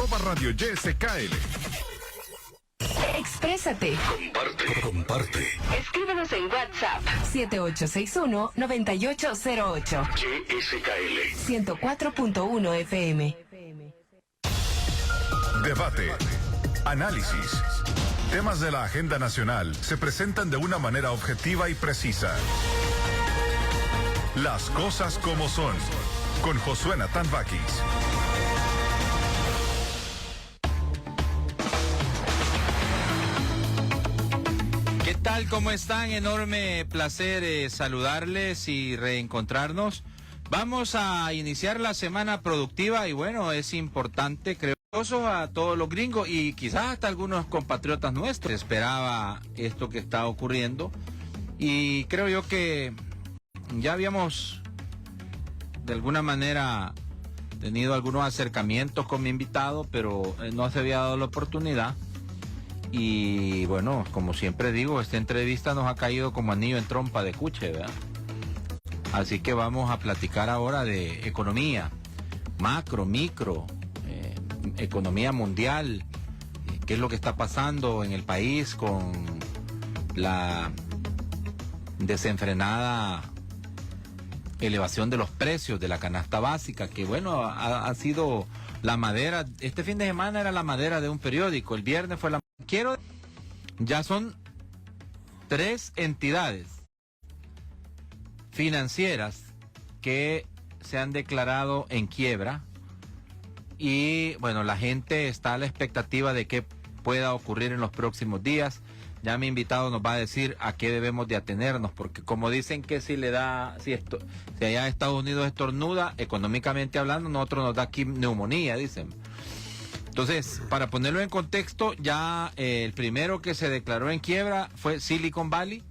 @Radio YSKL. Exprésate. Comparte. Escríbenos en WhatsApp 7861-9808. YSKL 104.1 FM. Debate. Análisis. Temas de la agenda nacional se presentan de una manera objetiva y precisa. Las cosas como son. Con Josué Natán Vakis. ¿Qué tal? ¿Cómo están? Enorme placer saludarles y reencontrarnos. Vamos a iniciar la semana productiva y bueno, es importante, creo, a todos los gringos y quizás hasta algunos compatriotas nuestros. Esperaba esto que está ocurriendo y creo yo que ya habíamos de alguna manera tenido algunos acercamientos con mi invitado, pero no se había dado la oportunidad. Y bueno, como siempre digo, esta entrevista nos ha caído como anillo en trompa de cuche, ¿verdad? Así que vamos a platicar ahora de economía, macro, micro, economía mundial, qué es lo que está pasando en el país con la desenfrenada elevación de los precios de la canasta básica, que bueno, ha sido la madera. Este fin de semana era la madera de un periódico, el viernes fue la... Ya son 3 entidades financieras que se han declarado en quiebra y bueno, la gente está a la expectativa de qué pueda ocurrir en los próximos días. Ya mi invitado nos va a decir a qué debemos de atenernos, porque como dicen que si allá Estados Unidos estornuda, económicamente hablando, nosotros nos da aquí neumonía, dicen. Entonces, para ponerlo en contexto, ya el primero que se declaró en quiebra fue Silicon Valley,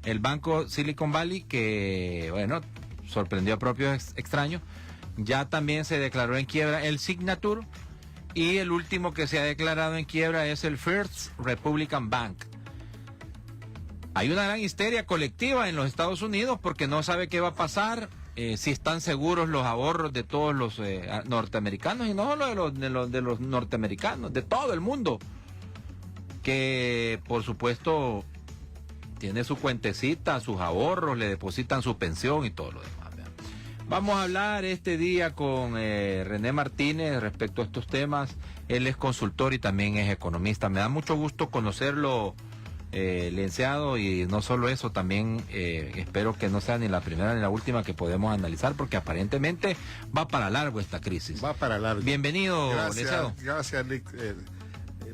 el banco Silicon Valley, que, bueno, sorprendió a propios extraños. Ya también se declaró en quiebra el Signature, y el último que se ha declarado en quiebra es el First Republican Bank. Hay una gran histeria colectiva en los Estados Unidos porque no sabe qué va a pasar. Si están seguros los ahorros de todos los norteamericanos, y no solo de los norteamericanos, de todo el mundo, que por supuesto tiene su cuentecita, sus ahorros, le depositan su pensión y todo lo demás. ¿Verdad? Vamos a hablar este día con René Martínez respecto a estos temas. Él es consultor y también es economista. Me da mucho gusto conocerlo, licenciado, y no solo eso, también espero que no sea ni la primera ni la última que podemos analizar, porque aparentemente va para largo esta crisis. Va para largo. Bienvenido, licenciado. Gracias, Nick.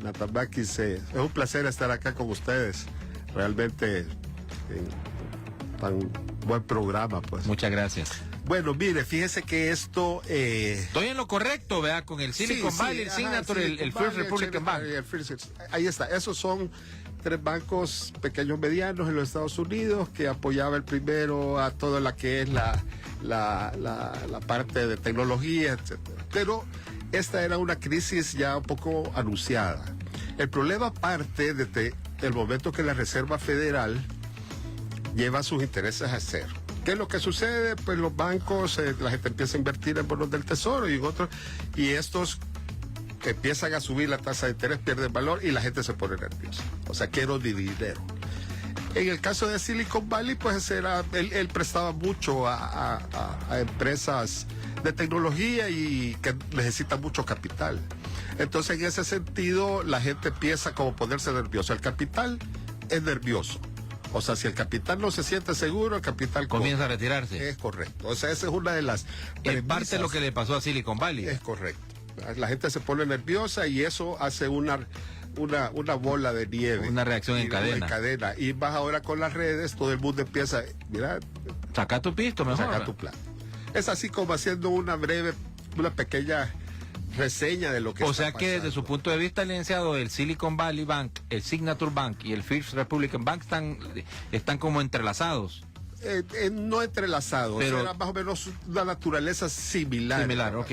Natán Vakis, es un placer estar acá con ustedes. Realmente, tan buen programa, pues. Muchas gracias. Bueno, mire, fíjese que esto... Estoy en lo correcto, ¿verdad? Con el Silicon Valley, el Signature, el First Republican Bank. Ahí está, esos son 3 bancos pequeños medianos en los Estados Unidos que apoyaba el primero a toda la que es la parte de tecnología, etcétera. Pero esta era una crisis ya un poco anunciada. El problema parte desde el momento que la Reserva Federal lleva sus intereses a cero. ¿Qué es lo que sucede? Pues los bancos, la gente empieza a invertir en bonos del tesoro y en otros, y estos empiezan a subir la tasa de interés, pierden valor y la gente se pone nerviosa. O sea, quiero dinero. En el caso de Silicon Valley, pues él prestaba mucho a empresas de tecnología y que necesitan mucho capital. Entonces, en ese sentido, la gente empieza como a ponerse nerviosa. El capital es nervioso. O sea, si el capital no se siente seguro, el capital comienza a retirarse. Es correcto. O sea, esa es una de las premisas. En parte lo que le pasó a Silicon Valley. Es correcto. La gente se pone nerviosa y eso hace una bola de nieve. Una reacción en cadena. Y vas ahora con las redes, todo el mundo empieza, mira, saca tu pisto, mejor. Saca tu plan. Es así como haciendo una pequeña reseña de lo que está pasando. O sea que desde su punto de vista, licenciado, el Silicon Valley Bank, el Signature Bank y el First Republican Bank están como entrelazados. No entrelazados, pero era más o menos una naturaleza similar. Similar, ok.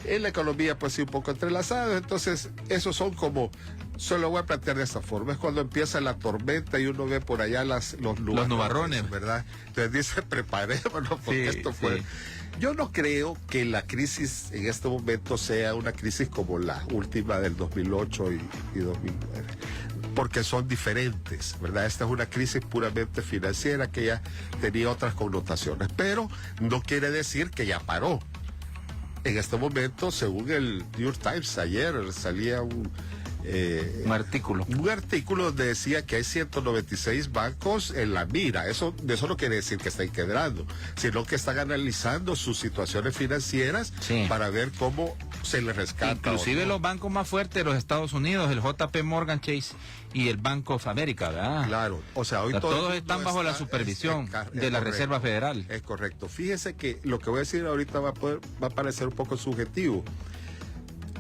En la economía pues sí un poco entrelazados, entonces esos son como Se lo voy a plantear de esta forma. Es cuando empieza la tormenta y uno ve por allá los nubarrones, ¿verdad? Entonces dice, preparémonos porque esto fue... Sí. Yo no creo que la crisis en este momento sea una crisis como la última del 2008 y 2009, porque son diferentes, ¿verdad? Esta es una crisis puramente financiera que ya tenía otras connotaciones, pero no quiere decir que ya paró. En este momento, según el New York Times, ayer salía un artículo. Un artículo donde decía que hay 196 bancos en la mira. Eso no quiere decir que estén quebrando, sino que están analizando sus situaciones financieras para ver cómo se les rescata. Inclusive los bancos más fuertes de los Estados Unidos, el JP Morgan Chase y el Bank of America, ¿verdad? Claro, o sea, hoy todos están bajo la supervisión de la Reserva Federal. Es correcto. Fíjese que lo que voy a decir ahorita va a parecer un poco subjetivo,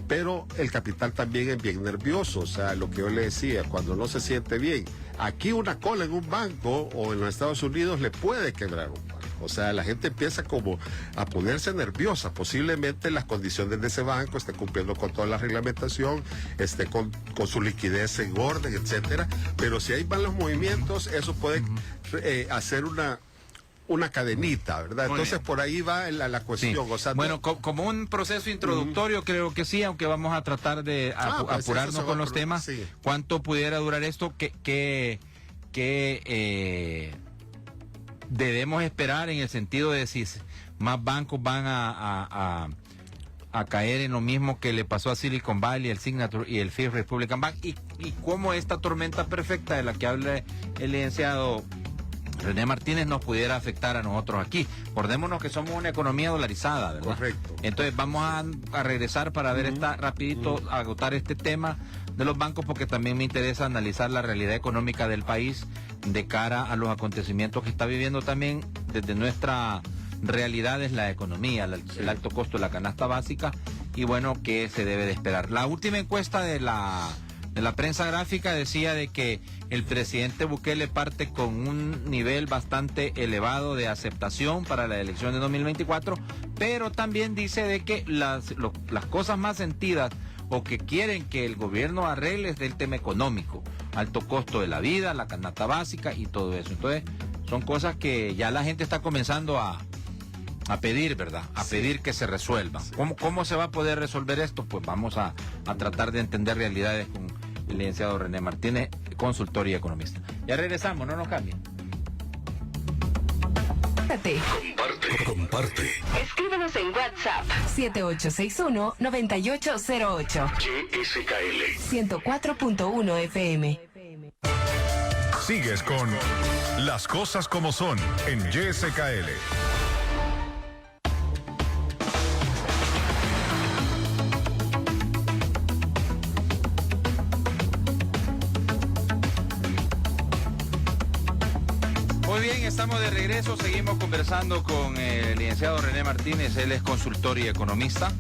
pero el capital también es bien nervioso. O sea, lo que yo le decía, cuando no se siente bien, aquí una cola en un banco o en los Estados Unidos le puede quebrar un banco. O sea, la gente empieza como a ponerse nerviosa. Posiblemente las condiciones de ese banco esté cumpliendo con toda la reglamentación, esté con su liquidez en orden, etcétera. Pero si hay malos movimientos, eso puede hacer una cadenita, ¿verdad? Entonces por ahí va la cuestión. Sí. O sea, bueno, como un proceso introductorio, creo que sí, aunque vamos a tratar de apurarnos con los temas. Sí. ¿Cuánto pudiera durar esto? ¿Qué debemos esperar en el sentido de si más bancos van a caer en lo mismo que le pasó a Silicon Valley, el Signature y el First Republican Bank? Y cómo esta tormenta perfecta de la que habla el licenciado René Martínez nos pudiera afectar a nosotros aquí. Acordémonos que somos una economía dolarizada, ¿verdad? Correcto. Entonces vamos a regresar para ver rapidito, agotar este tema de los bancos, porque también me interesa analizar la realidad económica del país de cara a los acontecimientos que está viviendo también desde nuestra realidad, es la economía, el alto costo de la canasta básica, y bueno, ¿qué se debe de esperar? La última encuesta de la prensa gráfica decía de que el presidente Bukele parte con un nivel bastante elevado de aceptación para la elección de 2024, pero también dice de que las cosas más sentidas o que quieren que el gobierno arregle es del tema económico, alto costo de la vida, la canasta básica y todo eso. Entonces son cosas que ya la gente está comenzando a pedir, ¿verdad? A pedir que se resuelvan. Sí. ¿Cómo se va a poder resolver esto? Pues vamos a tratar de entender realidades con el licenciado René Martínez, consultor y economista. Ya regresamos, no nos cambien. Comparte. Escríbenos en WhatsApp 7861-9808. YSKL 104.1 FM. Sigues con Las Cosas Como Son en YSKL. Estamos de regreso, seguimos conversando con el licenciado René Martínez, él es consultor y economista.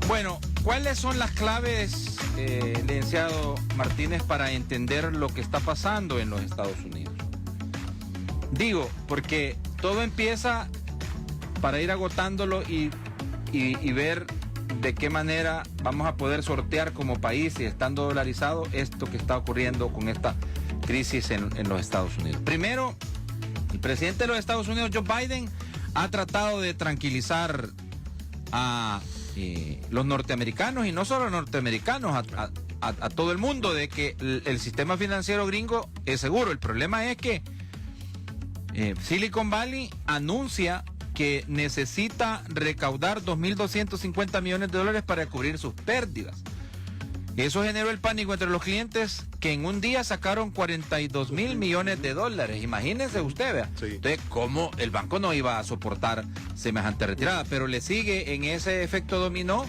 Bueno, ¿cuáles son las claves, licenciado Martínez, para entender lo que está pasando en los Estados Unidos? Digo, porque todo empieza para ir agotándolo y ver de qué manera vamos a poder sortear como país, y estando dolarizado, esto que está ocurriendo con esta crisis en los Estados Unidos. Primero, el presidente de los Estados Unidos, Joe Biden, ha tratado de tranquilizar a los norteamericanos, y no solo a los norteamericanos, a todo el mundo, de que el sistema financiero gringo es seguro. El problema es que Silicon Valley anuncia que necesita recaudar $2.250 millones para cubrir sus pérdidas. Eso generó el pánico entre los clientes, que en un día sacaron $42.000 millones. Imagínense usted, vea. Sí. Entonces, ¿cómo el banco no iba a soportar semejante retirada? Pero le sigue en ese efecto dominó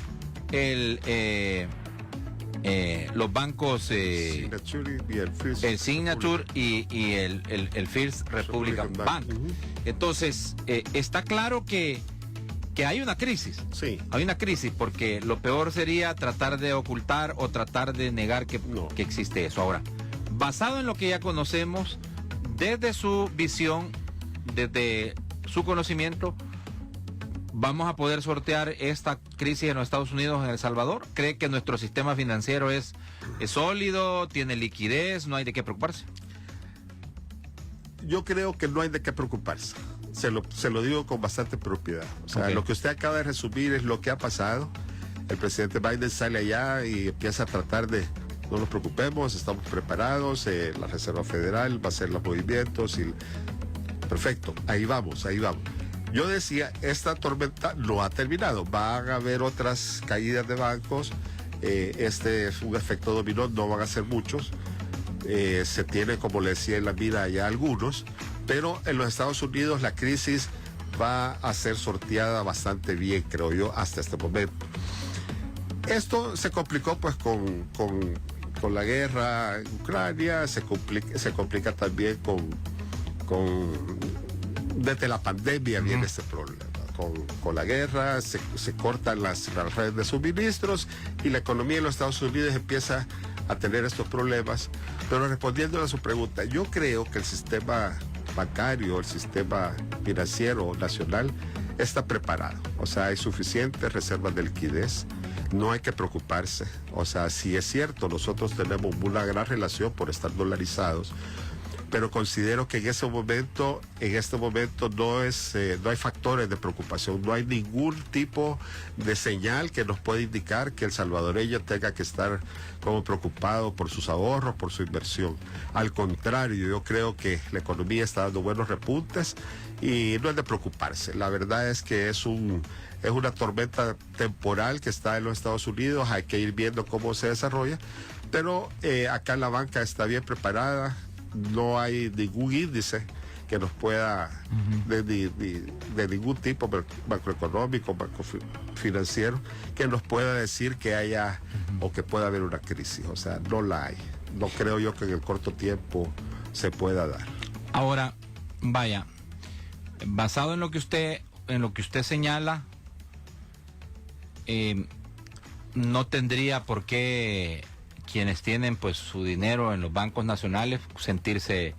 los bancos el Signature y el First Republican Bank. Entonces, está claro que hay una crisis. Sí. Hay una crisis, porque lo peor sería tratar de ocultar o tratar de negar que existe eso. Ahora, basado en lo que ya conocemos, desde su visión, desde su conocimiento, ¿Vamos a poder sortear esta crisis en los Estados Unidos, en El Salvador? ¿Cree que nuestro sistema financiero es sólido, tiene liquidez, no hay de qué preocuparse? Yo creo que no hay de qué preocuparse. Se lo digo con bastante propiedad. O sea, lo que usted acaba de resumir es lo que ha pasado. El presidente Biden sale allá y empieza a tratar de, no nos preocupemos, estamos preparados, la Reserva Federal va a hacer los movimientos y perfecto, ahí vamos. Yo decía, esta tormenta no ha terminado, van a haber otras caídas de bancos, este es un efecto dominó, no van a ser muchos, se tiene, como le decía, en la mira ya algunos, pero en los Estados Unidos la crisis va a ser sorteada bastante bien, creo yo, hasta este momento. Esto se complicó pues con la guerra en Ucrania, se complica también desde la pandemia viene este problema. Con la guerra se cortan las redes de suministros y la economía de los Estados Unidos empieza a tener estos problemas. Pero respondiendo a su pregunta, yo creo que el sistema bancario, el sistema financiero nacional está preparado. O sea, hay suficientes reservas de liquidez. No hay que preocuparse. O sea, sí es cierto, nosotros tenemos una gran relación por estar dolarizados, pero considero que en este momento no hay factores de preocupación, no hay ningún tipo de señal que nos pueda indicar que el salvadoreño tenga que estar como preocupado por sus ahorros, por su inversión. Al contrario, yo creo que la economía está dando buenos repuntes y no es de preocuparse. La verdad es que es una tormenta temporal que está en los Estados Unidos, hay que ir viendo cómo se desarrolla, pero acá la banca está bien preparada. No hay ningún índice que nos pueda, de ningún tipo macroeconómico, financiero, que nos pueda decir que haya o que pueda haber una crisis. O sea, no la hay. No creo yo que en el corto tiempo se pueda dar. Ahora, vaya, basado en lo que usted señala, no tendría por qué quienes tienen pues su dinero en los bancos nacionales sentirse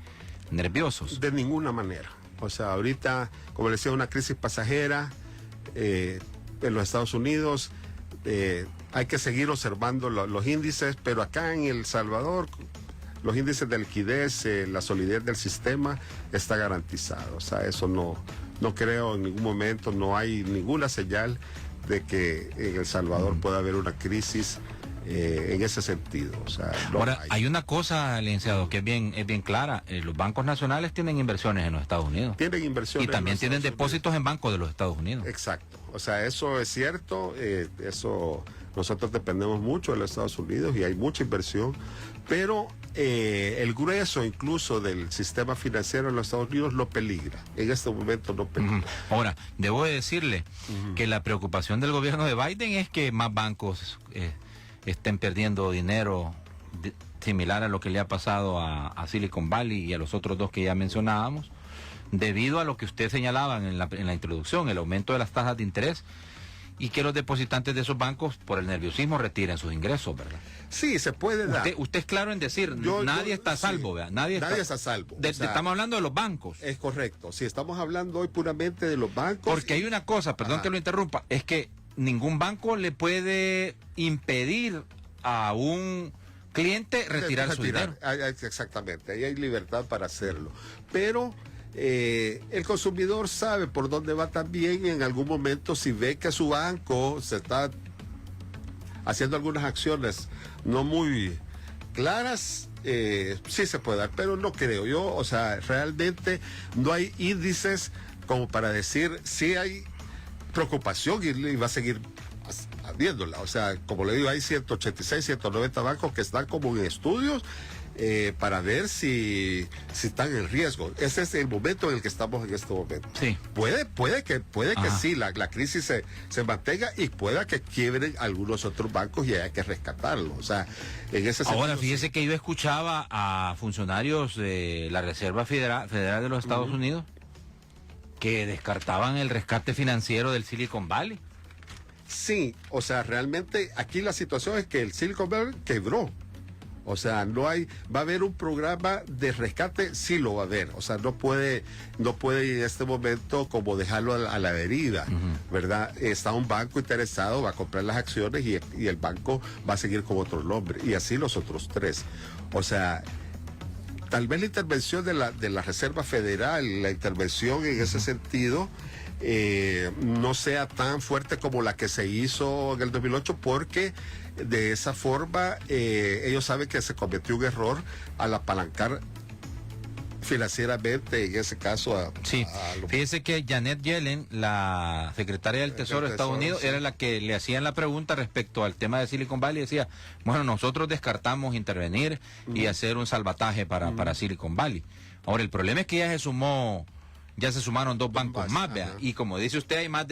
nerviosos. De ninguna manera. O sea, ahorita, como les decía, una crisis pasajera en los Estados Unidos, hay que seguir observando los índices, pero acá en El Salvador los índices de liquidez, la solidez del sistema está garantizado. O sea, eso no creo en ningún momento, no hay ninguna señal de que en El Salvador pueda haber una crisis en ese sentido. O sea, ahora, hay una cosa, licenciado, que es bien clara. Los bancos nacionales tienen inversiones en los Estados Unidos. Tienen inversiones. Y también tienen depósitos en bancos de los Estados Unidos. Exacto. O sea, eso es cierto. Eso nosotros dependemos mucho de los Estados Unidos y hay mucha inversión. Pero el grueso incluso del sistema financiero en los Estados Unidos no peligra. En este momento no peligra. Ahora, debo de decirle que la preocupación del gobierno de Biden es que más bancos estén perdiendo dinero similar a lo que le ha pasado a Silicon Valley y a los otros dos que ya mencionábamos, debido a lo que usted señalaba en la introducción, el aumento de las tasas de interés, y que los depositantes de esos bancos, por el nerviosismo, retiren sus ingresos, ¿verdad? Sí, se puede dar. Usted es claro en decir, nadie está a salvo, ¿verdad? Nadie está a salvo. Estamos hablando de los bancos. Es correcto. Sí, estamos hablando hoy puramente de los bancos. Porque hay una cosa, perdón que lo interrumpa, es que ningún banco le puede impedir a un cliente retirar su dinero. Exactamente, ahí hay libertad para hacerlo. Pero el consumidor sabe por dónde va también en algún momento si ve que su banco se está haciendo algunas acciones no muy claras, sí se puede dar, pero no creo yo. O sea, realmente no hay índices como para decir si hay preocupación y va a seguir habiéndola. O sea, como le digo, hay 186, 190 bancos que están como en estudios para ver si están en riesgo. Ese es el momento en el que estamos en este momento. Sí. Puede que sí, la crisis se mantenga y pueda que quiebren algunos otros bancos y haya que rescatarlos. O sea, en ese sentido. Ahora, fíjese que yo escuchaba a funcionarios de la Reserva Federal de los Estados Unidos que descartaban el rescate financiero del Silicon Valley. Sí, o sea, realmente aquí la situación es que el Silicon Valley quebró. O sea, va a haber un programa de rescate, sí lo va a haber. O sea, no puede en este momento como dejarlo a la deriva, ¿verdad? Está un banco interesado, va a comprar las acciones y el banco va a seguir con otro nombre. Y así los otros tres. O sea, tal vez la intervención de la Reserva Federal, la intervención en ese sentido, no sea tan fuerte como la que se hizo en el 2008, porque de esa forma ellos saben que se cometió un error al apalancar financieramente, en ese caso Fíjese que Janet Yellen, la secretaria del Tesoro de Estados Unidos, era la que le hacían la pregunta respecto al tema de Silicon Valley. Decía, bueno, nosotros descartamos intervenir y hacer un salvataje para Silicon Valley. Ahora, el problema es que ya se sumaron dos bancos más, vea, y como dice usted, hay más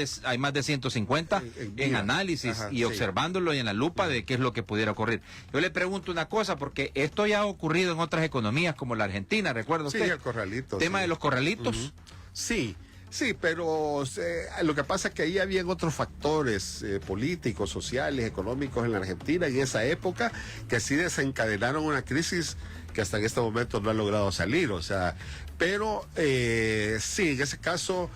de 150 en análisis y observándolo y en la lupa de qué es lo que pudiera ocurrir. Yo le pregunto una cosa, porque esto ya ha ocurrido en otras economías como la Argentina, ¿recuerda usted? Sí, el corralito. ¿Tema de los corralitos? Sí, pero lo que pasa es que ahí habían otros factores políticos, sociales, económicos en la Argentina en esa época que sí desencadenaron una crisis que hasta en este momento no ha logrado salir, o sea, pero sí, en ese caso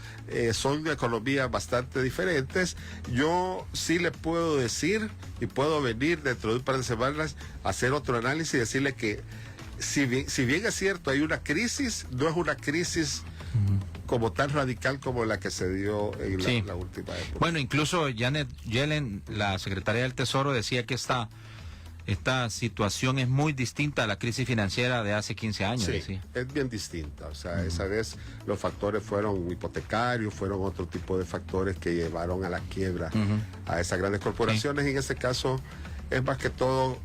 son economías bastante diferentes. Yo sí le puedo decir, y puedo venir dentro de un par de semanas a hacer otro análisis y decirle que si bien es cierto, hay una crisis, no es una crisis como tan radical como la que se dio en la última época. Bueno, incluso Janet Yellen, la secretaria del Tesoro, decía que esta situación es muy distinta a la crisis financiera de hace 15 años. Sí, decía. Es bien distinta. O sea, esa vez los factores fueron hipotecarios, fueron otro tipo de factores que llevaron a la quiebra a esas grandes corporaciones. En este caso es más que todo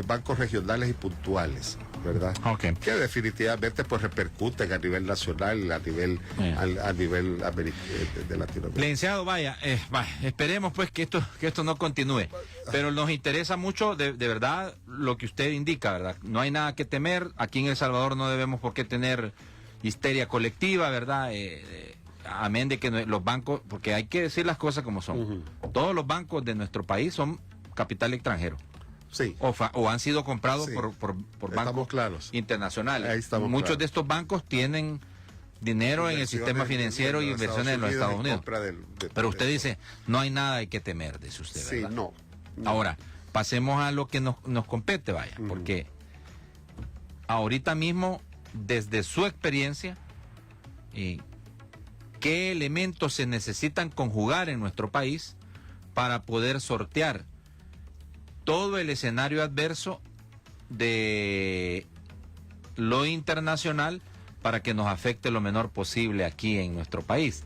bancos regionales y puntuales, ¿verdad? Okay. Que definitivamente pues repercuten a nivel nacional, a nivel de Latinoamérica. Licenciado, vaya, esperemos pues que esto no continúe, pero nos interesa mucho de verdad lo que usted indica, ¿verdad? No hay nada que temer, aquí en El Salvador no debemos por qué tener histeria colectiva, ¿verdad? Amén de que los bancos, porque hay que decir las cosas como son, todos los bancos de nuestro país son capital extranjero. Sí. O han sido comprados por bancos internacionales. Muchos de estos bancos tienen dinero en el sistema financiero y inversiones en los Estados Unidos. Pero usted dice, no hay nada hay que temer, dice usted, ¿verdad? Sí, no. Ahora, pasemos a lo que nos compete, vaya, porque ahorita mismo, desde su experiencia, ¿qué elementos se necesitan conjugar en nuestro país para poder sortear todo el escenario adverso de lo internacional para que nos afecte lo menor posible aquí en nuestro país?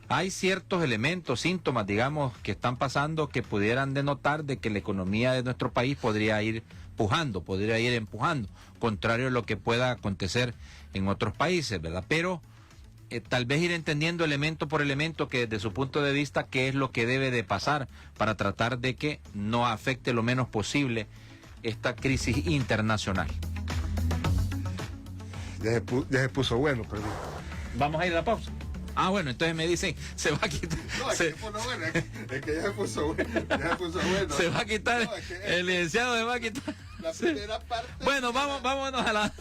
Hay ciertos elementos, síntomas, digamos, que están pasando que pudieran denotar de que la economía de nuestro país podría ir empujando, contrario a lo que pueda acontecer en otros países, ¿verdad? Pero tal vez ir entendiendo elemento por elemento que desde su punto de vista qué es lo que debe de pasar para tratar de que no afecte lo menos posible esta crisis internacional. Ya se puso bueno, perdón. Vamos a ir a la pausa. Ah, bueno, entonces me dicen, se va a quitar. No, es que ya se puso bueno. Se va a quitar, no, es que el licenciado se va a quitar. La primera parte. Bueno, vámonos a la.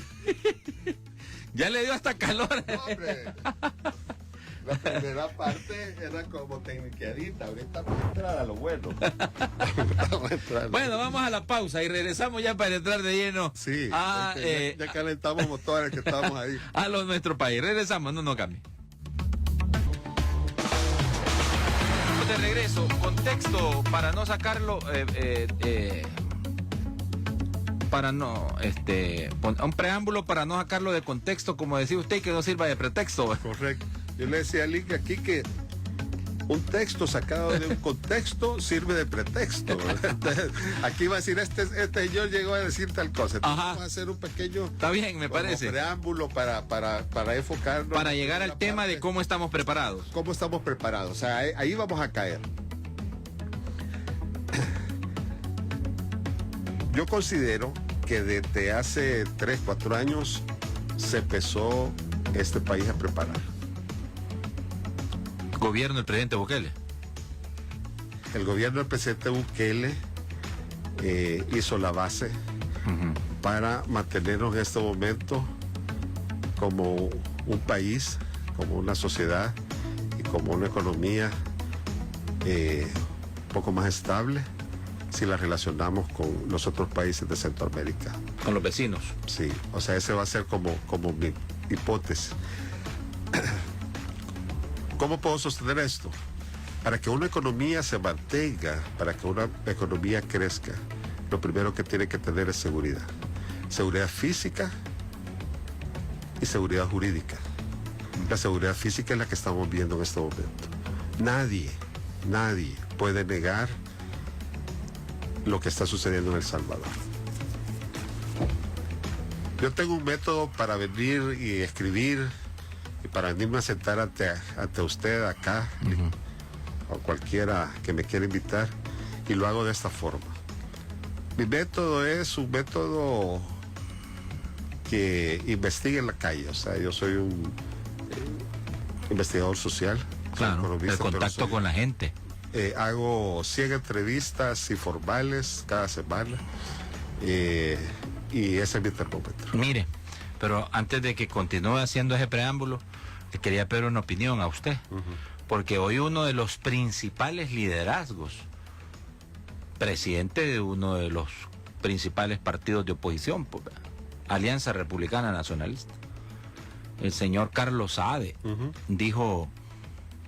Ya le dio hasta calor. No, hombre. La primera parte era como tecniqueadita, ahorita vamos a entrar a lo bueno. Bueno, vamos a la pausa y regresamos ya para entrar de lleno. Sí, ya calentamos motores que estábamos ahí. A nuestro país. Regresamos, no cambie. De regreso, contexto para no sacarlo, un preámbulo para no sacarlo de contexto, como decía usted, y que no sirva de pretexto. Correcto. Yo le decía a Link aquí que un texto sacado de un contexto sirve de pretexto. Aquí va a decir, este señor llegó a decir tal cosa. Entonces vamos a hacer un pequeño... Está bien, me parece. Preámbulo para enfocarnos. Para llegar al tema de cómo estamos preparados. Cómo estamos preparados. O sea, ahí vamos a caer. Yo considero que desde hace 3, 4 años se empezó este país a preparar. Gobierno del presidente Bukele. El gobierno del presidente Bukele hizo la base. para mantenernos en este momento como un país, como una sociedad y como una economía un poco más estable si la relacionamos con los otros países de Centroamérica. Con los vecinos. Sí, o sea, ese va a ser como mi hipótesis. ¿Cómo puedo sostener esto? Para que una economía se mantenga, para que una economía crezca, lo primero que tiene que tener es seguridad. Seguridad física y seguridad jurídica. La seguridad física es la que estamos viendo en este momento. Nadie puede negar lo que está sucediendo en El Salvador. Yo tengo un método para venir y escribir y para venirme a sentar ante usted acá, o cualquiera que me quiera invitar, y lo hago de esta forma. Mi método es un método que investiga en la calle, o sea, yo soy un investigador social. Claro, el contacto con la gente. Hago 100 entrevistas informales cada semana y ese es mi termómetro. Mire, pero antes de que continúe haciendo ese preámbulo, le quería pedir una opinión a usted, porque hoy uno de los principales liderazgos, presidente de uno de los principales partidos de oposición, Alianza Republicana Nacionalista, el señor Carlos Saade, dijo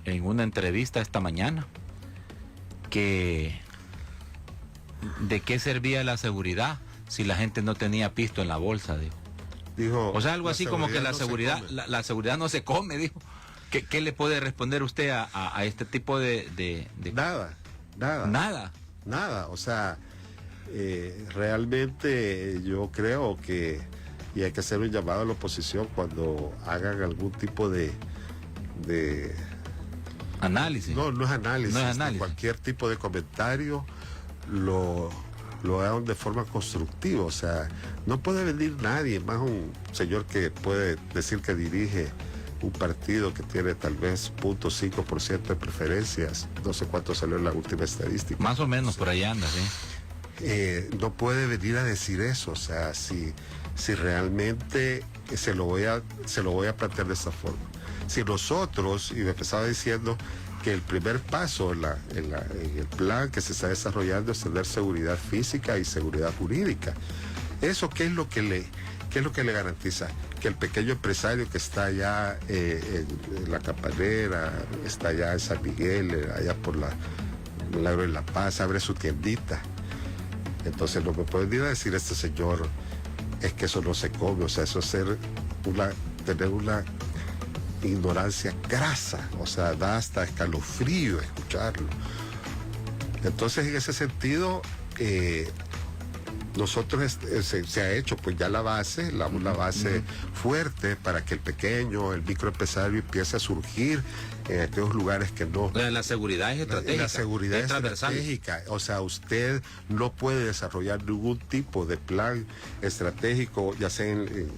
en una entrevista esta mañana que de qué servía la seguridad si la gente no tenía pisto en la bolsa, dijo. O sea, algo así como que la seguridad no se come, dijo. ¿Qué le puede responder usted a este tipo de... Nada, o sea, realmente yo creo que, y hay que hacer un llamado a la oposición cuando hagan algún tipo de análisis. No es análisis. Cualquier tipo de comentario lo hagan de forma constructiva. O sea, no puede venir nadie, más un señor que puede decir que dirige un partido que tiene tal vez 0.5% de preferencias. No sé cuánto salió en la última estadística. Más o menos por ahí anda, sí. No puede venir a decir eso. O sea, si realmente se lo voy a plantear de esta forma. Si nosotros, y me empezaba diciendo que el primer paso en el plan que se está desarrollando es tener seguridad física y seguridad jurídica. ¿Eso qué es lo que le garantiza? Que el pequeño empresario que está allá en la Campanera, está allá en San Miguel, allá por Milagro de la Paz, abre su tiendita. Entonces no me pueden ir a decir este señor, es que eso no se come, o sea, eso es tener una ignorancia grasa, o sea, da hasta escalofrío escucharlo. Entonces, en ese sentido, nosotros se ha hecho pues ya la base fuerte para que el pequeño, el microempresario empiece a surgir en aquellos lugares que no... La seguridad es estratégica. La seguridad es estratégica. O sea, usted no puede desarrollar ningún tipo de plan estratégico, ya sea en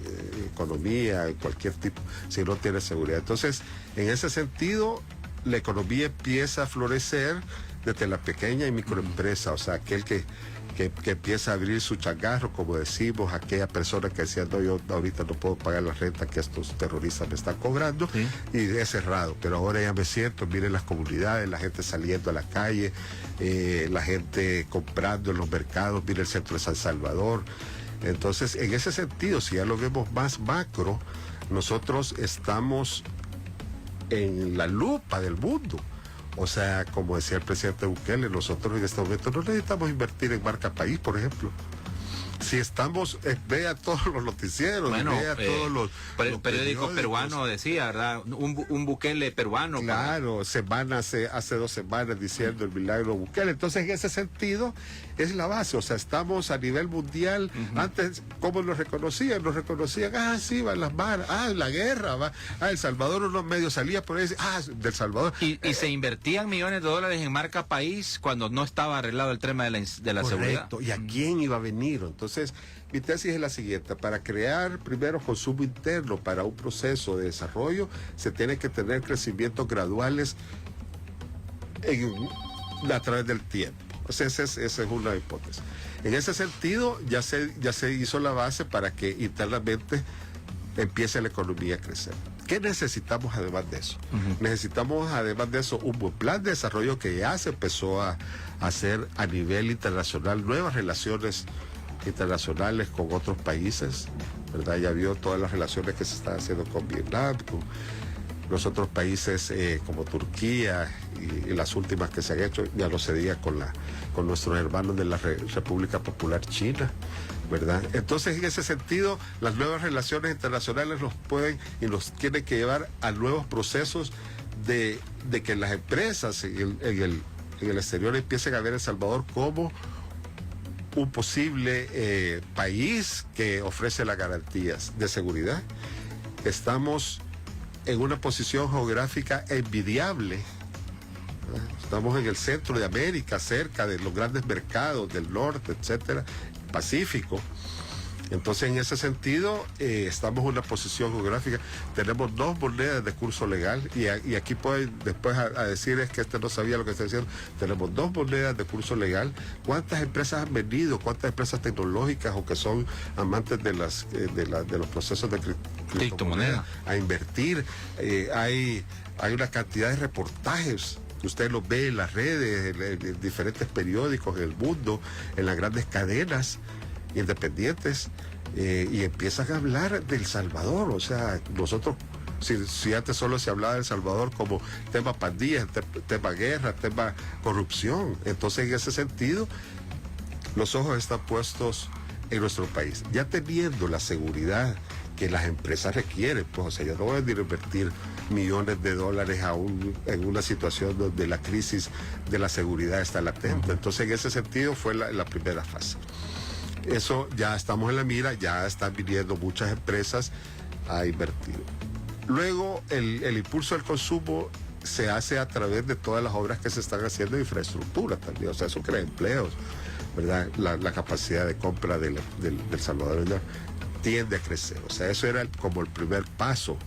economía, en cualquier tipo, si no tiene seguridad. Entonces, en ese sentido, la economía empieza a florecer desde la pequeña y microempresa, o sea, aquel que empieza a abrir su changarro, como decimos, aquella persona que decía, no, yo ahorita no puedo pagar la renta que estos terroristas me están cobrando, sí. Y es cerrado, pero ahora ya me siento, miren las comunidades, la gente saliendo a la calle, la gente comprando en los mercados, miren el centro de San Salvador. Entonces, en ese sentido, si ya lo vemos más macro, nosotros estamos en la lupa del mundo. O sea, como decía el presidente Bukele, nosotros en este momento no necesitamos invertir en marca país, por ejemplo. Si estamos, vea todos los noticieros, vea todos los periódico peruano decía, ¿verdad? Un Bukele peruano. Claro, hace 2 semanas diciendo el milagro Bukele. Entonces, en ese sentido, es la base. O sea, estamos a nivel mundial. Antes, ¿cómo nos reconocían? Nos reconocían, sí, van las maras, la guerra, va. El Salvador unos medios salía por ahí, del Salvador. Y se invertían millones de dólares en marca país cuando no estaba arreglado el tema de la seguridad. ¿Y a quién iba a venir? Entonces, mi tesis es la siguiente: para crear primero consumo interno para un proceso de desarrollo, se tiene que tener crecimientos graduales a través del tiempo. O sea, esa es una hipótesis. En ese sentido, ya se hizo la base para que internamente empiece la economía a crecer. ¿Qué necesitamos además de eso? Necesitamos además de eso un buen plan de desarrollo que ya se empezó a hacer a nivel internacional, nuevas relaciones internacionales con otros países, ¿verdad? Ya vio todas las relaciones que se están haciendo con Vietnam, con los otros países como Turquía y las últimas que se han hecho, ya no se diga con nuestros hermanos de la República Popular China, ¿verdad? Entonces, en ese sentido, las nuevas relaciones internacionales nos pueden y nos tienen que llevar a nuevos procesos de que las empresas en el exterior empiecen a ver a El Salvador como un posible país que ofrece las garantías de seguridad. Estamos en una posición geográfica envidiable. Estamos en el centro de América, cerca de los grandes mercados del norte, etcétera, Pacífico. Entonces, en ese sentido, estamos en una posición geográfica. Tenemos 2 monedas de curso legal, y aquí pueden después a decir es que no sabía lo que está diciendo. Tenemos 2 monedas de curso legal. ¿Cuántas empresas han venido? ¿Cuántas empresas tecnológicas o que son amantes de los procesos de criptomonedas a invertir? Hay una cantidad de reportajes. Usted los ve en las redes, en diferentes periódicos en el mundo, en las grandes cadenas independientes, y empiezan a hablar de El Salvador. O sea, nosotros, si antes solo se hablaba de El Salvador como tema pandillas, tema guerra, tema corrupción, entonces en ese sentido los ojos están puestos en nuestro país, ya teniendo la seguridad que las empresas requieren. Pues, o sea, ya no van a invertir millones de dólares en una situación donde la crisis de la seguridad está latente. Entonces, en ese sentido fue la primera fase. Eso ya estamos en la mira, ya están viniendo muchas empresas a invertir. Luego, el impulso del consumo se hace a través de todas las obras que se están haciendo de infraestructura también. O sea, eso crea empleos, ¿verdad? La capacidad de compra del Salvador tiende a crecer. O sea, eso era como el primer paso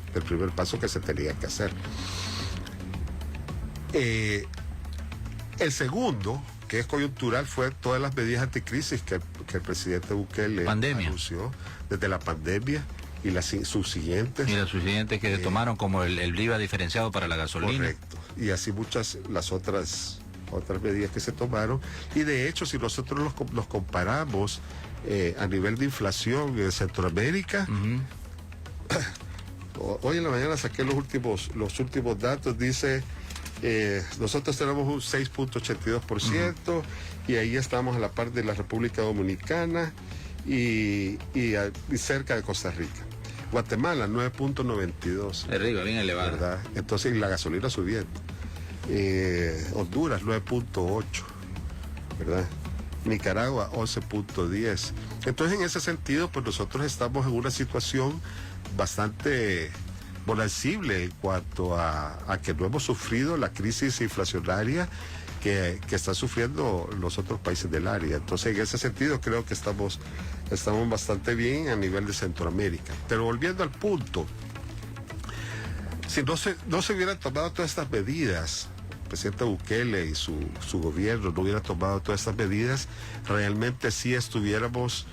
que se tenía que hacer. El segundo, que es coyuntural, fue todas las medidas anticrisis que el presidente Bukele anunció desde la pandemia y las subsiguientes. Y las subsiguientes que tomaron, como el IVA diferenciado para la gasolina. Correcto. Y así las otras medidas que se tomaron. Y de hecho, si nosotros los comparamos a nivel de inflación en Centroamérica, hoy en la mañana saqué los últimos datos, dice... nosotros tenemos un 6.82% y ahí estamos a la par de la República Dominicana y cerca de Costa Rica. Guatemala 9.92. Arriba, bien elevado. ¿Verdad? Entonces, la gasolina subiendo. Honduras 9.8, ¿verdad? Nicaragua 11.10. Entonces, en ese sentido, pues nosotros estamos en una situación bastante vulnerable en cuanto a que no hemos sufrido la crisis inflacionaria que están sufriendo los otros países del área. Entonces, en ese sentido, creo que estamos bastante bien a nivel de Centroamérica. Pero volviendo al punto, si no se hubieran tomado todas estas medidas, el presidente Bukele y su gobierno no hubieran tomado todas estas medidas, realmente sí estuviéramos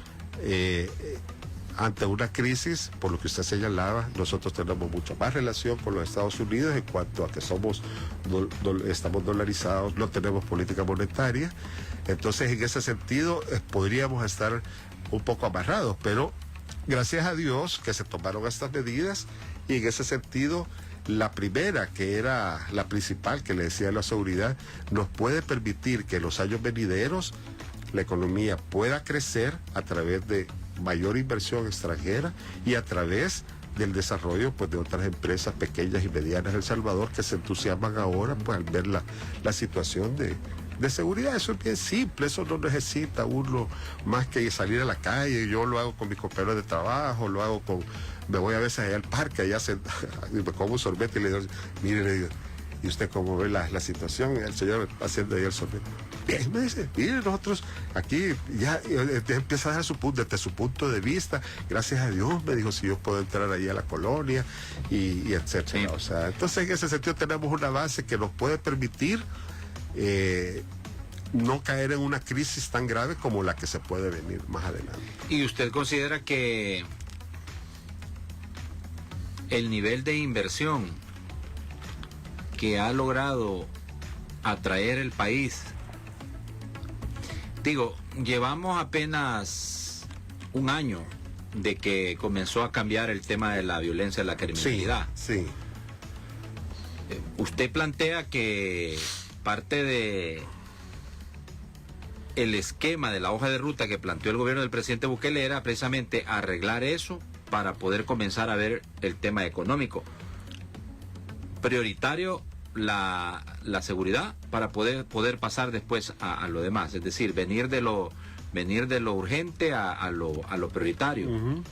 ante una crisis. Por lo que usted señalaba, nosotros tenemos mucha más relación con los Estados Unidos en cuanto a que estamos dolarizados, no tenemos política monetaria. Entonces, en ese sentido, podríamos estar un poco amarrados, pero gracias a Dios que se tomaron estas medidas, y en ese sentido, la primera, que era la principal, que le decía la seguridad, nos puede permitir que en los años venideros la economía pueda crecer a través de mayor inversión extranjera y a través del desarrollo, pues, de otras empresas pequeñas y medianas en El Salvador que se entusiasman ahora, pues, al ver la situación de seguridad. Eso es bien simple, eso no necesita uno más que salir a la calle. Yo lo hago con mis compañeros de trabajo, me voy a veces allá al parque, allá me como un sorbete y le digo, mire, le digo, ¿y usted cómo ve la situación? El señor haciendo ahí el sorbete. Bien, me dice, mire, nosotros aquí ya empieza a dar desde su punto de vista. Gracias a Dios, me dijo, si yo puedo entrar ahí a la colonia y etcétera. Sí. O sea, entonces, en ese sentido tenemos una base que nos puede permitir no caer en una crisis tan grave como la que se puede venir más adelante. ¿Y usted considera que el nivel de inversión que ha logrado atraer el país, digo, llevamos apenas un año de que comenzó a cambiar el tema de la violencia y la criminalidad? Sí. Usted plantea que parte de el esquema de la hoja de ruta que planteó el gobierno del presidente Bukele era precisamente arreglar eso para poder comenzar a ver el tema económico. Prioritario la seguridad para poder pasar después a lo demás, es decir, venir de lo urgente a lo prioritario. Uh-huh.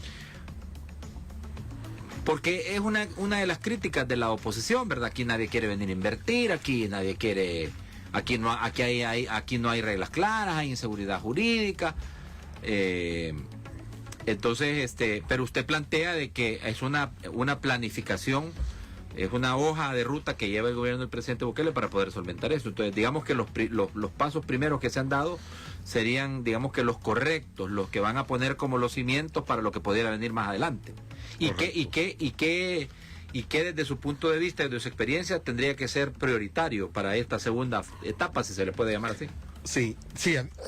Porque es una de las críticas de la oposición, ¿verdad? Aquí nadie quiere venir a invertir, aquí nadie quiere, aquí no hay reglas claras, hay inseguridad jurídica. Entonces, pero usted plantea de que es una planificación, es una hoja de ruta que lleva el gobierno del presidente Bukele para poder solventar eso. Entonces, digamos que los pasos primeros que se han dado serían, digamos que los correctos, los que van a poner como los cimientos para lo que pudiera venir más adelante. ¿Y qué desde su punto de vista, desde su experiencia, tendría que ser prioritario para esta segunda etapa, si se le puede llamar así? Sí,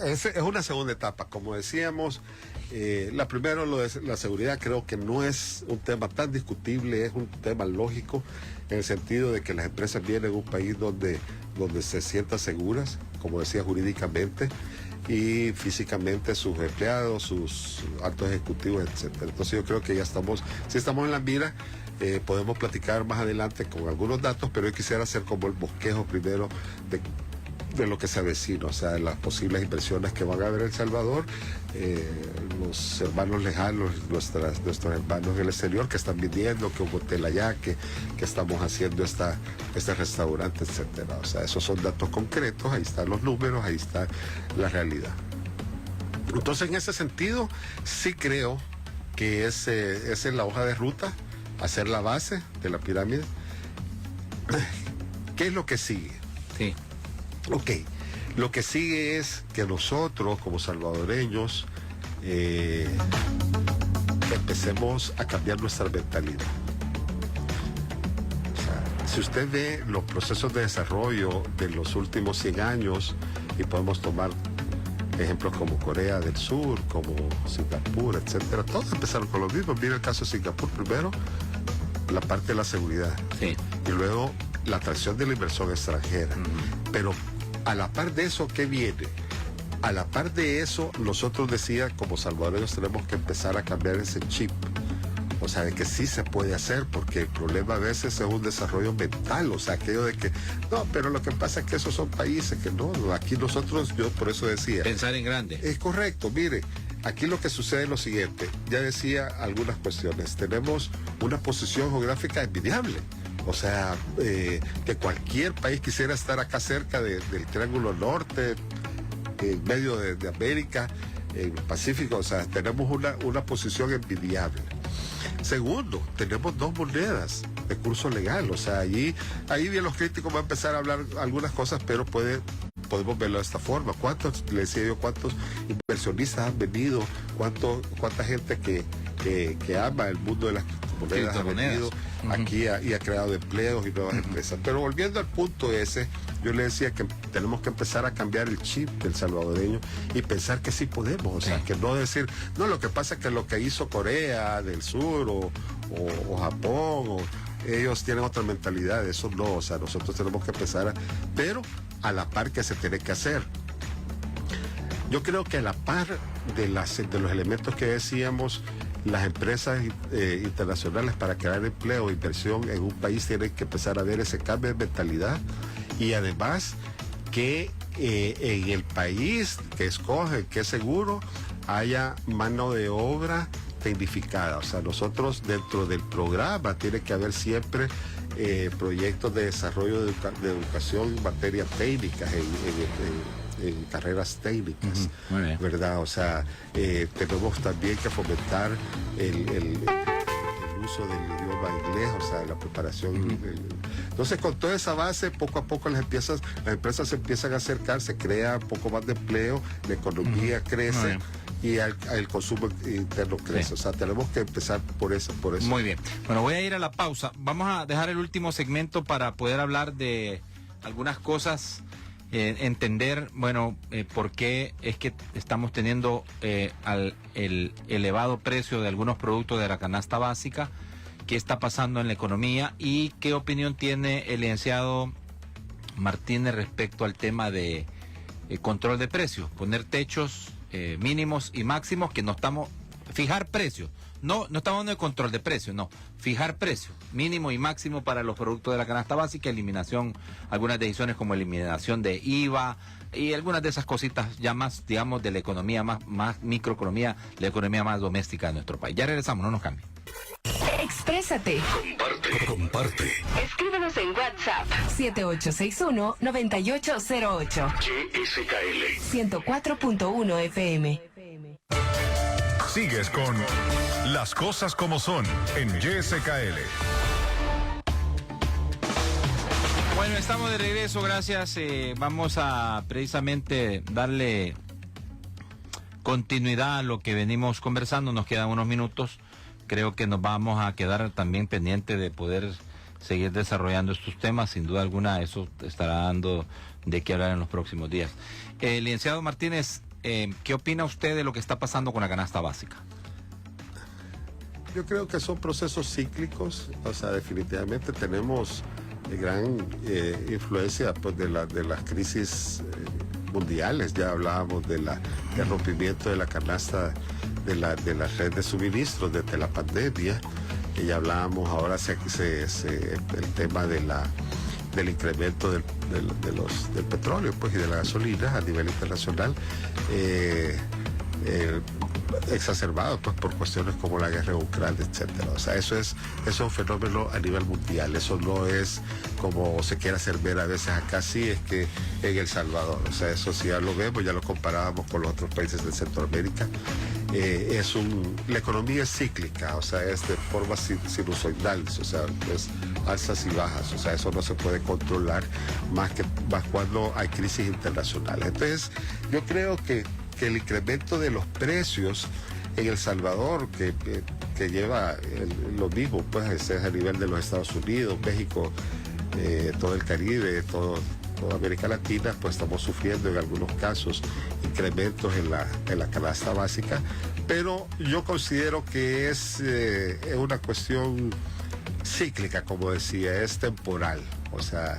es una segunda etapa. Como decíamos, la primera, lo de la seguridad, creo que no es un tema tan discutible, es un tema lógico, en el sentido de que las empresas vienen a un país donde se sientan seguras, como decía, jurídicamente, y físicamente sus empleados, sus altos ejecutivos, etcétera. Entonces yo creo que ya estamos en la mira. Podemos platicar más adelante con algunos datos, pero yo quisiera hacer como el bosquejo primero de lo que se avecina, o sea, las posibles inversiones que van a haber en El Salvador, los hermanos lejanos, nuestros hermanos en el exterior que están viniendo, que un hotel allá, que estamos haciendo este restaurante, etcétera. O sea, esos son datos concretos, ahí están los números, ahí está la realidad. Entonces, en ese sentido, sí creo que esa es la hoja de ruta, hacer la base de la pirámide. ¿Qué es lo que sigue? Sí. Ok, lo que sigue es que nosotros como salvadoreños empecemos a cambiar nuestra mentalidad. O sea, si usted ve los procesos de desarrollo de los últimos 100 años, y podemos tomar ejemplos como Corea del Sur, como Singapur, etcétera, todos empezaron con lo mismo. Mira el caso de Singapur primero, la parte de la seguridad, sí, y luego la atracción de la inversión extranjera. Pero a la par de eso, ¿qué viene? A la par de eso, nosotros decía, como salvadoreños, tenemos que empezar a cambiar ese chip. O sea, de que sí se puede hacer, porque el problema a veces es un desarrollo mental, o sea, aquello de que, no, pero lo que pasa es que esos son países que no, aquí nosotros, yo por eso decía. Pensar en grande. Es correcto, mire, aquí lo que sucede es lo siguiente, ya decía algunas cuestiones, tenemos una posición geográfica envidiable. O sea, que cualquier país quisiera estar acá cerca del Triángulo Norte, en medio de América, en el Pacífico. O sea, tenemos una posición envidiable. Segundo, tenemos dos monedas de curso legal. O sea, ahí bien los críticos van a empezar a hablar algunas cosas, pero podemos verlo de esta forma. Le decía yo, cuántos inversionistas han venido, cuánta gente que ama el mundo de las monedas ha venido aquí y ha creado empleos y nuevas empresas. Pero volviendo al punto ese, yo le decía que tenemos que empezar a cambiar el chip del salvadoreño y pensar que sí podemos, o sea, que no decir, no, lo que pasa es que lo que hizo Corea del Sur o Japón, ellos tienen otra mentalidad, eso no, o sea, nosotros tenemos que empezar pero a la par que se tiene que hacer. Yo creo que a la par de los elementos que decíamos, las empresas internacionales para crear empleo e inversión en un país tienen que empezar a ver ese cambio de mentalidad, y además que en el país que escoge, que es seguro, haya mano de obra tecnificada. O sea, nosotros dentro del programa tiene que haber siempre proyectos de desarrollo de educación en materias técnicas, en carreras técnicas, muy bien, ¿verdad? O sea, tenemos también que fomentar el uso del idioma inglés, o sea, la preparación. Entonces, con toda esa base, poco a poco las empresas se empiezan a acercar, se crea un poco más de empleo, la economía crece y el consumo interno crece. Sí. O sea, tenemos que empezar por eso. Muy bien. Bueno, voy a ir a la pausa. Vamos a dejar el último segmento para poder hablar de algunas cosas, entender, por qué es que estamos teniendo el elevado precio de algunos productos de la canasta básica, qué está pasando en la economía y qué opinión tiene el licenciado Martínez respecto al tema de control de precios, poner techos mínimos y máximos, que no estamos, fijar precios, no estamos hablando de control de precios, no, fijar precios mínimo y máximo para los productos de la canasta básica, eliminación, algunas decisiones como eliminación de IVA y algunas de esas cositas ya más, digamos, de la economía más microeconomía, la economía más doméstica de nuestro país. Ya regresamos, no nos cambien. Exprésate. Comparte. Escríbenos en WhatsApp 7861-9808. YSKL 104.1 FM. Sigues con Las Cosas Como Son en YSKL. Bueno, estamos de regreso, gracias. Vamos a precisamente darle continuidad a lo que venimos conversando. Nos quedan unos minutos. Creo que nos vamos a quedar también pendientes de poder seguir desarrollando estos temas. Sin duda alguna, eso estará dando de qué hablar en los próximos días. Licenciado Martínez, ¿qué opina usted de lo que está pasando con la canasta básica? Yo creo que son procesos cíclicos, o sea, definitivamente tenemos gran influencia pues, de las crisis mundiales. Ya hablábamos del rompimiento de la canasta de la red de suministros desde la pandemia, y ya hablábamos ahora el tema del incremento del petróleo pues, y de la gasolina a nivel internacional, exacerbado pues, por cuestiones como la guerra en Ucrania, etcétera. O sea, eso es un fenómeno a nivel mundial. Eso no es como se quiere hacer ver a veces acá, sí, es que en El Salvador. O sea, eso sí ya lo vemos, ya lo comparábamos con los otros países de Centroamérica. La economía es cíclica, o sea, es de forma sinusoidal, o sea, es alzas y bajas, o sea, eso no se puede controlar más cuando hay crisis internacionales. Entonces, yo creo que el incremento de los precios en El Salvador, que lleva lo mismo, pues es a nivel de los Estados Unidos, México, todo el Caribe, toda América Latina, pues estamos sufriendo en algunos casos incrementos en la canasta básica, pero yo considero que es una cuestión cíclica, como decía, es temporal. O sea,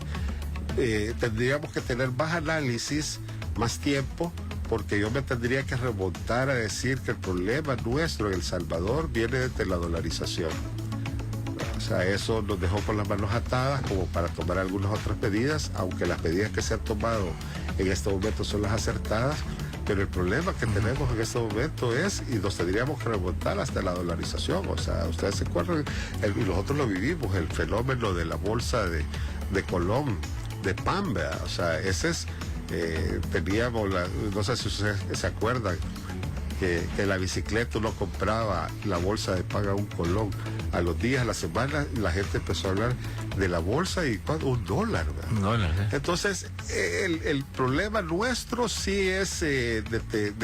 tendríamos que tener más análisis, más tiempo, porque yo me tendría que remontar a decir que el problema nuestro en El Salvador viene desde la dolarización. O sea, eso nos dejó con las manos atadas como para tomar algunas otras medidas, aunque las medidas que se han tomado en este momento son las acertadas, pero el problema que tenemos en este momento es, y nos tendríamos que remontar hasta la dolarización. O sea, ustedes se acuerdan, y nosotros lo vivimos, el fenómeno de la bolsa de Colón, de pan, ¿verdad? O sea, ese es... teníamos, no sé si ustedes se acuerdan, que la bicicleta uno compraba la bolsa de pan a $1. A los días, a la semana, la gente empezó a hablar de la bolsa y $1, ¿verdad? $1, ¿eh? Entonces, el problema nuestro sí es desde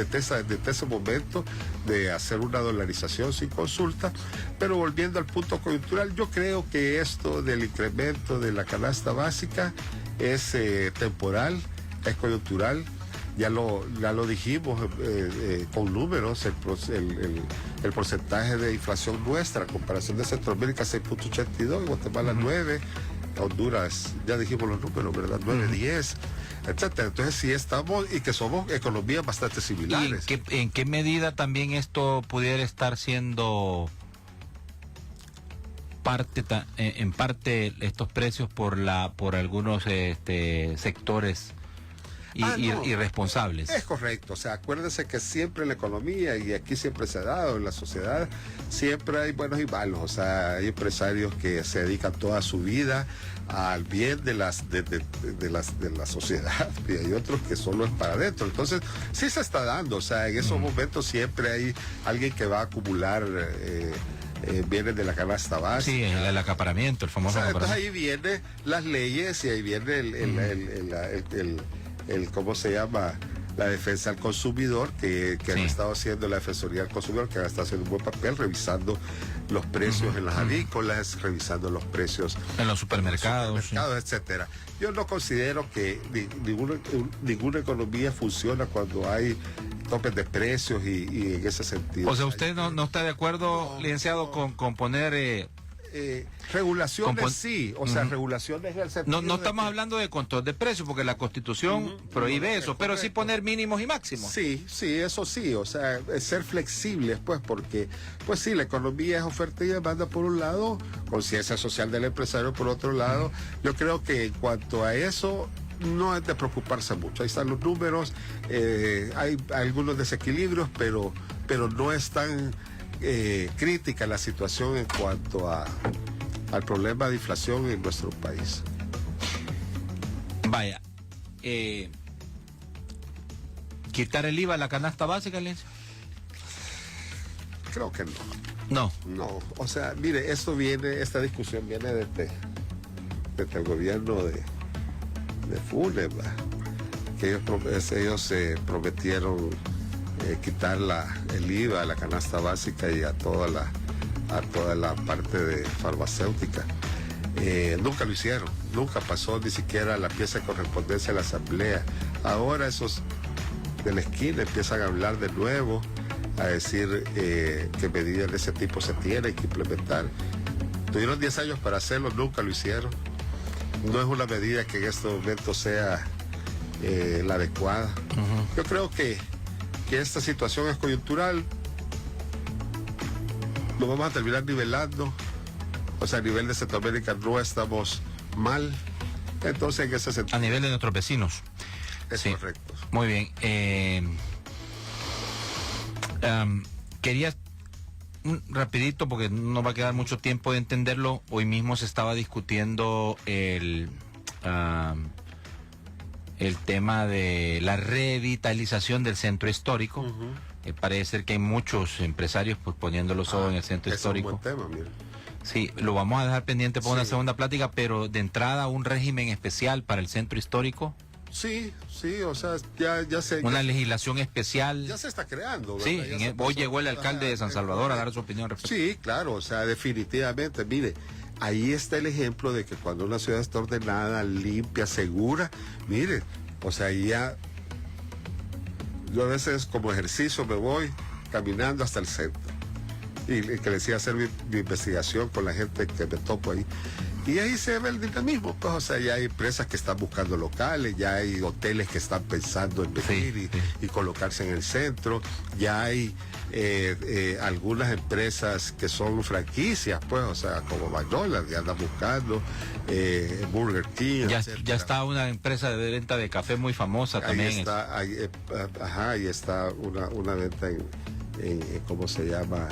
ese momento de hacer una dolarización sin consulta, pero volviendo al punto coyuntural, yo creo que esto del incremento de la canasta básica es temporal, es coyuntural. Ya lo dijimos con números, el porcentaje de inflación nuestra, a comparación de Centroamérica, 6.82, Guatemala 9, Honduras, ya dijimos los números, ¿verdad? 9, 10, etcétera. Entonces sí estamos, y que somos economías bastante similares. ¿Y en qué medida también esto pudiera estar siendo en parte estos precios por algunos sectores irresponsables? Es correcto, o sea, acuérdense que siempre en la economía, y aquí siempre se ha dado, en la sociedad, siempre hay buenos y malos. O sea, hay empresarios que se dedican toda su vida al bien de la sociedad, y hay otros que solo es para adentro. Entonces, sí se está dando, o sea, en esos momentos siempre hay alguien que va a acumular vienen de la canasta básica. Sí, el acaparamiento, el famoso Entonces acaparamiento. ahí vienen las leyes y ahí viene el ¿cómo se llama? La defensa al consumidor, que han estado haciendo la Defensoría del Consumidor, que han estado haciendo un buen papel, revisando los precios en las avícolas, revisando los precios en los supermercados, etcétera. Yo no considero que ninguna economía funciona cuando hay topes de precios y en ese sentido. O sea, ¿usted no está de acuerdo, licenciado, con poner... regulaciones sí, o sea, regulaciones en el sentido no estamos hablando de control de precios, porque la Constitución prohíbe eso, pero sí poner mínimos y máximos. Sí, eso sí, o sea, ser flexibles, pues, porque, pues sí, la economía es oferta y demanda por un lado, conciencia social del empresario por otro lado. Yo creo que en cuanto a eso, no es de preocuparse mucho. Ahí están los números, hay algunos desequilibrios, pero no es tan crítica la situación en cuanto al problema de inflación en nuestro país. Vaya, quitar el IVA a la canasta básica, Lenzo. Creo que No. no, o sea, mire, esta discusión viene desde el gobierno de Funes, que ellos prometieron quitar el IVA a la canasta básica y a toda la parte de farmacéutica. Nunca lo hicieron, nunca pasó ni siquiera la pieza de correspondencia a la asamblea. Ahora esos de la esquina empiezan a hablar de nuevo, a decir que medidas de ese tipo se tienen que implementar. Tuvieron 10 años para hacerlo, nunca lo hicieron. No es una medida que en este momento sea la adecuada. Yo creo que esta situación es coyuntural, lo vamos a terminar nivelando, o sea, a nivel de Centroamérica no estamos mal, entonces en ese sentido... A nivel de nuestros vecinos. Es correcto. Muy bien. Quería rapidito, porque no va a quedar mucho tiempo de entenderlo, hoy mismo se estaba discutiendo el tema de la revitalización del centro histórico. Parece ser que hay muchos empresarios pues poniéndolo solo en el centro histórico. Es un buen tema, mira. Sí, lo vamos a dejar pendiente para una segunda plática, pero de entrada un régimen especial para el centro histórico. Sí, o sea, ya se... Una legislación especial. Ya se está creando. Sí, hoy llegó el alcalde de San Salvador a dar su opinión respecto. Sí, claro, o sea, definitivamente, mire, ahí está el ejemplo de que cuando una ciudad está ordenada, limpia, segura, mire, o sea, ya yo a veces como ejercicio me voy caminando hasta el centro y que decía hacer mi investigación con la gente que me topo ahí. Y ahí se ve el dinamismo, pues, o sea, ya hay empresas que están buscando locales, ya hay hoteles que están pensando en venir y colocarse en el centro, ya hay algunas empresas que son franquicias, pues, o sea, como McDonald's, que andan buscando, Burger King, ya está una empresa de venta de café muy famosa también. Ahí está una venta en ¿cómo se llama?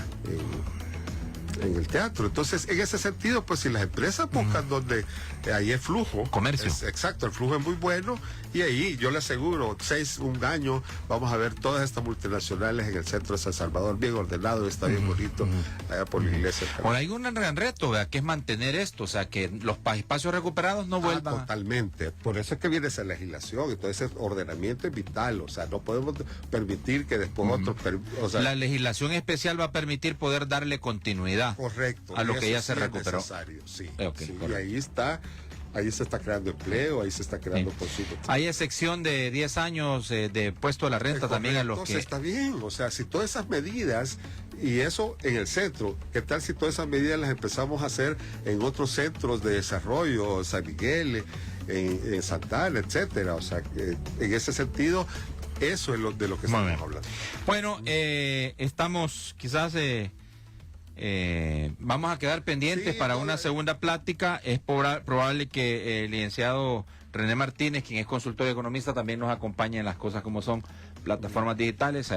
En el teatro. Entonces, en ese sentido, pues si las empresas buscan donde ahí el flujo, comercio. Exacto, el flujo es muy bueno y ahí yo le aseguro, un año vamos a ver todas estas multinacionales en el centro de San Salvador, bien ordenado, está bien bonito, allá por la iglesia. Ahora hay un gran reto, ¿verdad? Que es mantener esto, o sea, que los espacios recuperados no vuelvan. Totalmente, por eso es que viene esa legislación, entonces ese ordenamiento es vital, o sea, no podemos permitir que después la legislación especial va a permitir poder darle continuidad. Correcto. A lo que ya se recuperó. Sí, okay, y ahí se está creando empleo, ahí se está creando consumo. Hay excepción de 10 años de puesto a la renta también a los que... Está bien, o sea, si todas esas medidas, y eso en el centro, ¿qué tal si todas esas medidas las empezamos a hacer en otros centros de desarrollo, San Miguel, en Santana, etcétera? O sea, en ese sentido, eso es de lo que estamos hablando. Bueno, estamos quizás... vamos a quedar pendientes para una segunda plática. Es probable que el licenciado René Martínez, quien es consultor y economista, también nos acompañe en las cosas como son plataformas digitales.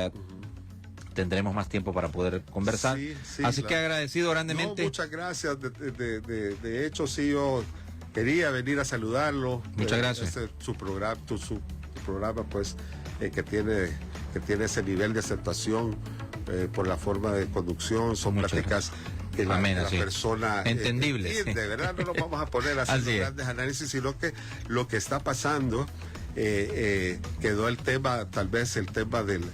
Tendremos más tiempo para poder conversar. Así que agradecido grandemente. Muchas gracias. De hecho, sí, yo quería venir a saludarlo. Muchas gracias. Su programa, pues, que tiene ese nivel de aceptación por la forma de conducción, son pláticas que la sí. persona entendible. De verdad no nos vamos a poner a hacer grandes análisis, sino que lo que está pasando quedó el tema, tal vez el tema del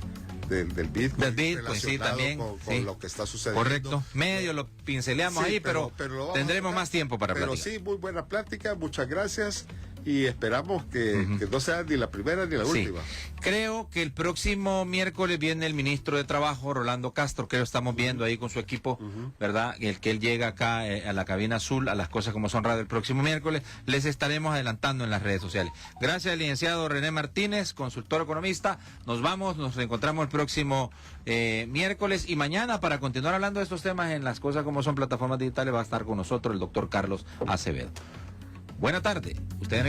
Bitcoin. Del Bitcoin, sí, también. Con lo que está sucediendo. Correcto. Medio lo pinceleamos ahí, pero tendremos más tiempo para platicar. Pero sí, muy buena plática, muchas gracias. Y esperamos que no sea ni la primera ni la última. Creo que el próximo miércoles viene el ministro de Trabajo, Rolando Castro, que lo estamos viendo ahí con su equipo, ¿verdad? El que él llega acá a la cabina azul, a las cosas como son radio el próximo miércoles. Les estaremos adelantando en las redes sociales. Gracias al licenciado René Martínez, consultor economista. Nos vamos, nos reencontramos el próximo miércoles y mañana para continuar hablando de estos temas en las cosas como son plataformas digitales. Va a estar con nosotros el doctor Carlos Acevedo. Buena tarde. Ustedes